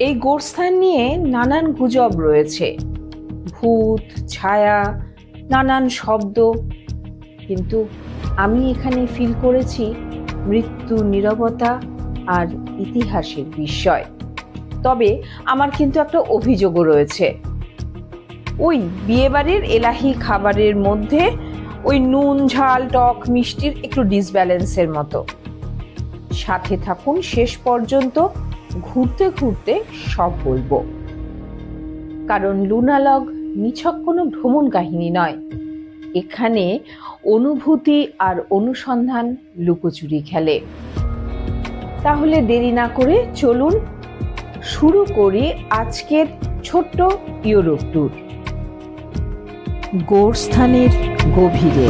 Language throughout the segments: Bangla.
এই গোরস্থান নিয়ে নানান গুজব রয়েছে, ভূত, ছায়া, নানান শব্দ, কিন্তু আমি এখানে ফিল করেছি মৃত্যু, নীরবতা আর ইতিহাসের বিস্ময়। তবে আমার কিন্তু একটা অভিযোগও রয়েছে, ওই বিয়েবাড়ির এলাহি খাবারের মধ্যে ওই নুন, ঝাল, টক, মিষ্টির একটু ডিসব্যালেন্সের মতো। সাথে থাকুন শেষ পর্যন্ত, ঘুরতে ঘুরতে সব বলবো। কারণ লুনালগ নিছক কোনো ভ্রমণ কাহিনী নয়, এখানে অনুভূতি আর অনুসন্ধান লুকোচুরি খেলে। তাহলে দেরি না করে চলুন শুরু করি আজকের ছোট্ট ইউরোপ ট্যুর। গোরস্থানের গভীরে।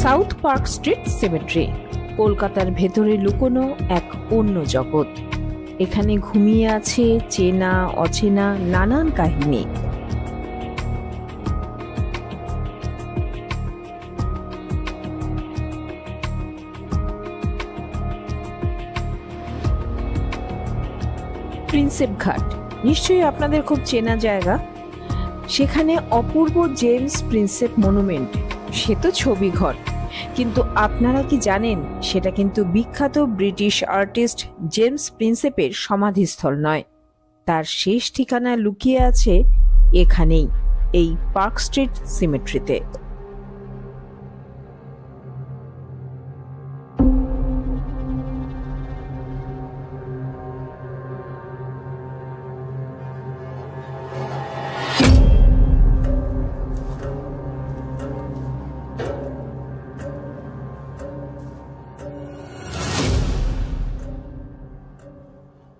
সাউথ পার্ক স্ট্রিট সিমেট্রি কলকাতার ভেতরে লুকোনো এক অন্য জগৎ। এখানে ঘুমিয়ে আছে চেনা অচেনা নানান কাহিনী। প্রিন্সেপ ঘাট নিশ্চয়ই আপনাদের খুব চেনা জায়গা। সেখানে অপূর্ব জেমস প্রিন্সেপ মনুমেন্ট, সে তো ছবি ঘর, কিন্তু আপনারা কি জানেন সেটা কিন্তু বিখ্যাত ব্রিটিশ আর্টিস্ট জেমস প্রিন্সেপের সমাধিস্থল নয়। তার শেষ ঠিকানা লুকিয়ে আছে এখানেই, এই পার্ক স্ট্রিট সিমেট্রিতে।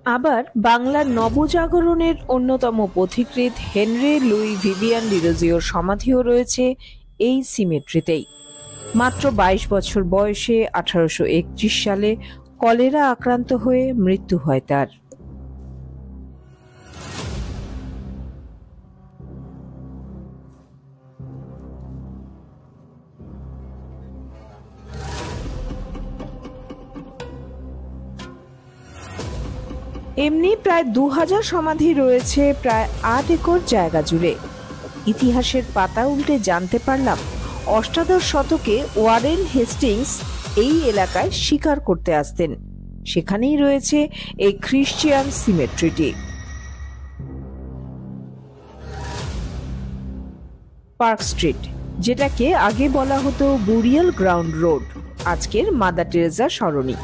আবার বাংলার নবজাগরণের অন্যতম পথিকৃৎ হেনরি লুই ভিভিয়ান ডিরোজিওর সমাধিও রয়েছে এই সিমেট্রিতেই। মাত্র 22 বছর বয়সে 1831 সালে কলেরা আক্রান্ত হয়ে মৃত্যু হয় তার। এমনি প্রায় 2000 সমাধি রয়েছে প্রায় 8 একর জায়গা জুড়ে। ইতিহাসের পাতা উল্টে জানতে পারলাম অষ্টাদশ শতকে ওয়ারেন হেস্টিংস এই এলাকায় শিকার করতে আসতেন। সেখানেই রয়েছে এই খ্রিস্টিয়ান সিমেট্রিটি। পার্ক স্ট্রিট, যেটাকে আগে বলা হতো বুরিয়াল গ্রাউন্ড রোড, আজকের মাদার টেরেজা সরণি।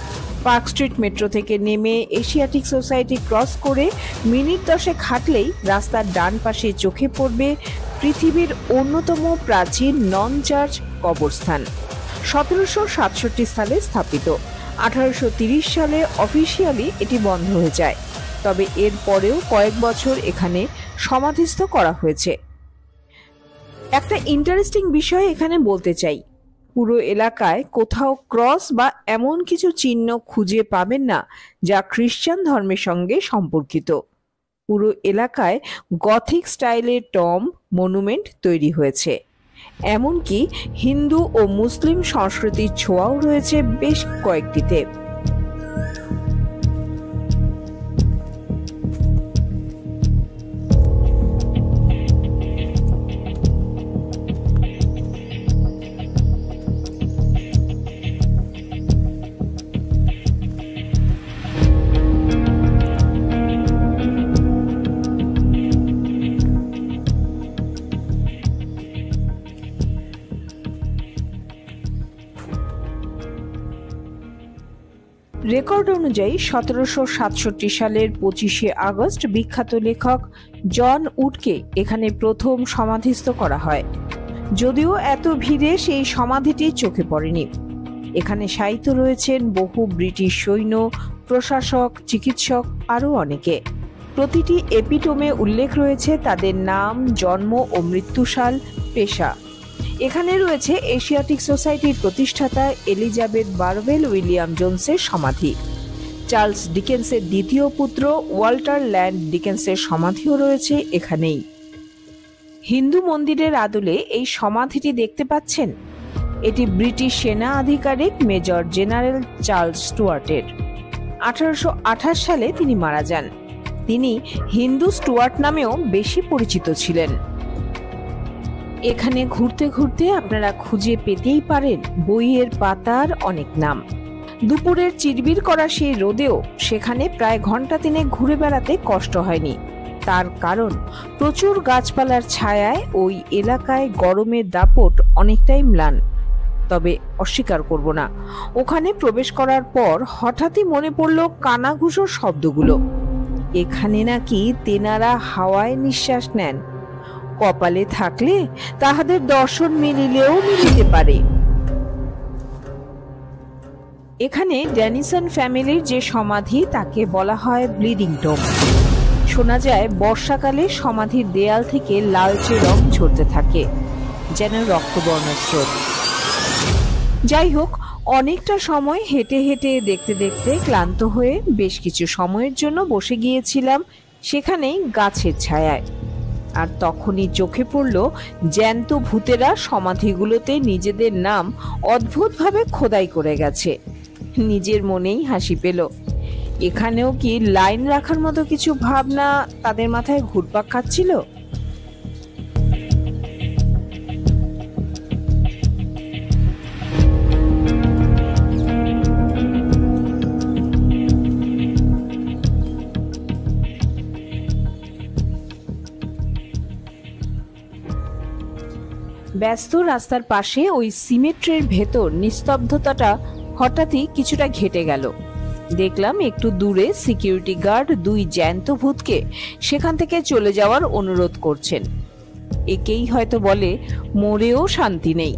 পার্ক স্ট্রিট মেট্রো থেকে নেমে এশিয়াটিক সোসাইটি ক্রস করে মিনিট 10 হাঁটলেই রাস্তার ডান পাশে চোখে পড়বে পৃথিবীর অন্যতম প্রাচীন নন চার্চ কবরস্থান। 1767 সালে স্থাপিত। 1830 সালে অফিসিয়ালি এটি বন্ধ হয়ে যায়, তবে এর পরেও কয়েক বছর এখানে সমাধিস্থ করা হয়েছে। একটা ইন্টারেস্টিং বিষয় এখানে বলতে চাই, পুরো এলাকায় কোথাও ক্রস বা এমন কিছু চিহ্ন খুঁজে পাবেন না যা খ্রিস্টান ধর্মের সঙ্গে সম্পর্কিত। পুরো এলাকায় গথিক স্টাইলের টম্ব মনুমেন্ট তৈরি হয়েছে, এমনকি হিন্দু ও মুসলিম সংস্কৃতির ছোঁয়াও রয়েছে বেশ কয়েকটিতে। রেকর্ড অনুযায়ী 1767 সালের 25শে আগস্ট বিখ্যাত লেখক জন উডকে এখানে প্রথম সমাধিস্থ করা হয়। যদিও এত ভিড়ে সেই সমাধিটি চোখে পড়েনি। এখানে শায়িত রয়েছেন বহু ব্রিটিশ সৈন্য, প্রশাসক, চিকিৎসক আরও অনেকে। প্রতিটি এপিটোমে উল্লেখ রয়েছে তাদের নাম, জন্ম ও মৃত্যুসাল, পেশা। এখানে রয়েছে এশিয়াটিক সোসাইটির প্রতিষ্ঠাতা এলিজাবেথ বারওয়েল উইলিয়াম জোনসের সমাধি। চার্লস ডিকেন্সের দ্বিতীয় পুত্র ওয়াল্টার ল্যান্ড ডিকেন্সের সমাধিও রয়েছে এখানেই। হিন্দু মন্দিরের আদলে এই সমাধিটি দেখতে পাচ্ছেন, এটি ব্রিটিশ সেনা আধিকারিক মেজর জেনারেল চার্লস স্টুয়ার্টের। 1828 সালে তিনি মারা যান। তিনি হিন্দু স্টুয়ার্ট নামেও বেশি পরিচিত ছিলেন। এখানে ঘুরতে ঘুরতে আপনারা খুঁজে পেতেই পারেন বইয়ের পাতার অনেক নাম। দুপুরের চিরবির করা সেই রোদেও সেখানে প্রায় ঘন্টা তিনেক ঘুরে বেড়াতে কষ্ট হয়নি। তার কারণ প্রচুর গাছপালার ছায়ায় ওই এলাকায় গরমের দাপট অনেকটাই ম্লান। তবে অস্বীকার করব না, ওখানে প্রবেশ করার পর হঠাৎই মনে পড়ল কানাঘুষোর শব্দগুলো। এখানে নাকি তেনারা হাওয়ায় নিঃশ্বাস নেন। কপালে থাকলে তাহাদের দর্শন মিলিলেও মিলিতে পারে। এখানে ড্যানিসন ফ্যামিলির যে সমাধি তাকে বলা হয় ব্লিডিং টোম। শোনা যায় বর্ষাকালে সমাধির দেয়াল থেকে লালচে রং ঝরতে থাকে, যেন রক্তবর্ণ স্রোত। যাই হোক, অনেকটা সময় হেঁটে হেঁটে দেখতে দেখতে ক্লান্ত হয়ে বেশ কিছু সময়ের জন্য বসে গিয়েছিলাম সেখানেই গাছের ছায়ায়। আর তখনই চোখে পড়ল জ্যান্ত ভূতেরা সমাধিগুলোতে নিজেদের নাম অদ্ভুতভাবে খোদাই করে গেছে। নিজের মনেই হাসি পেল। এখানেও কি লাইন রাখার মতো কিছু ভাবনা তাদের মাথায় ঘুরপাক খাচ্ছিল? ব্যস্ত রাস্তার পাশে ওই সিমেট্রির ভেতর নিস্তব্ধতাটা হঠাৎই কিছুটা ঘেটে গেল। দেখলাম একটু দূরে সিকিউরিটি গার্ড দুই জ্যান্ত ভূতকে সেখান থেকে চলে যাওয়ার অনুরোধ করছেন। একেই হয়তো বলে মরেও শান্তি নেই।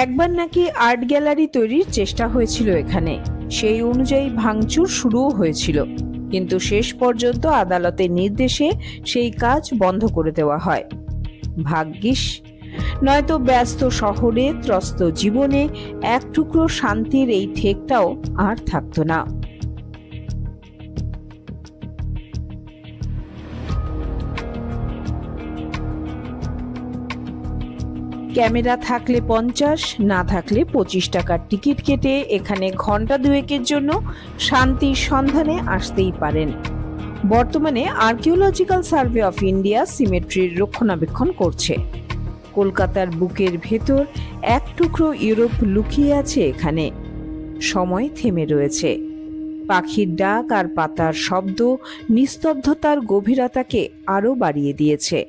একবার নাকি আর্ট গ্যালারি তৈরির চেষ্টা হয়েছিল এখানে, সেই অনুযায়ী ভাঙচুর শুরুও হয়েছিল, কিন্তু শেষ পর্যন্ত আদালতের নির্দেশে সেই কাজ বন্ধ করে দেওয়া হয়। ভাগ্যিস, নয়তো ব্যস্ত শহরে ত্রস্ত জীবনে এক টুকরো শান্তির এই ঠেকটাও আর থাকতো না। ক্যামেরা থাকলে 50, না থাকলে 25 টাকার টিকিট কেটে এখানে ঘন্টা দুয়েকের জন্য শান্তির সন্ধানে আসতেই পারেন। বর্তমানে আর্কিওলজিক্যাল সার্ভে অফ ইন্ডিয়া সিমেট্রির রক্ষণাবেক্ষণ করছে। কলকাতার বুকের ভেতর এক টুকরো ইউরোপ লুকিয়ে আছে এখানে। সময় থেমে রয়েছে। পাখির ডাক আর পাতার শব্দ নিস্তব্ধতার গভীরতাকে আরো বাড়িয়ে দিয়েছে।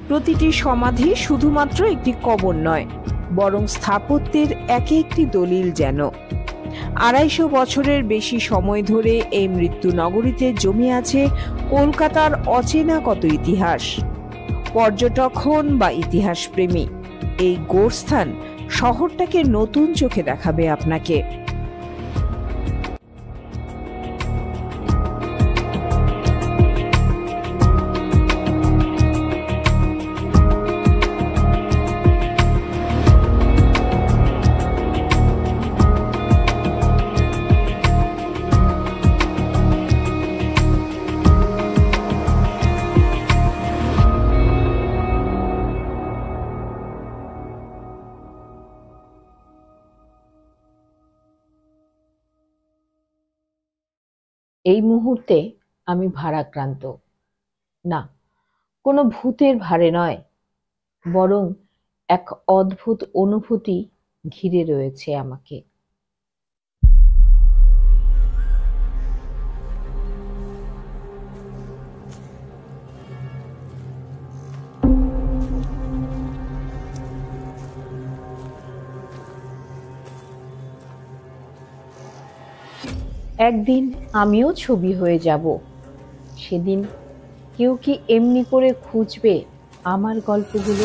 প্রতিটি সমাধি শুধুমাত্র একটি কবর নয়, বরং স্থাপত্যের এক একটি দলিল যেন। 250 বছরের বেশি সময় ধরে এই মৃত্যু নগরীতে জমে আছে কলকাতার অচেনা কত ইতিহাস। পর্যটক হন বা ইতিহাস প্রেমী, এই গোরস্থান শহরটাকে নতুন চোখে দেখাবে আপনাকে। এই মুহূর্তে আমি ভারাক্রান্ত। না, কোনো ভূতের ভারে নয়, বরং এক অদ্ভুত অনুভূতি ঘিরে রয়েছে আমাকে। একদিন আমিও ছবি হয়ে যাব। সেদিন কেউ কি এমনি করে খুঁজবে আমার গল্পগুলো?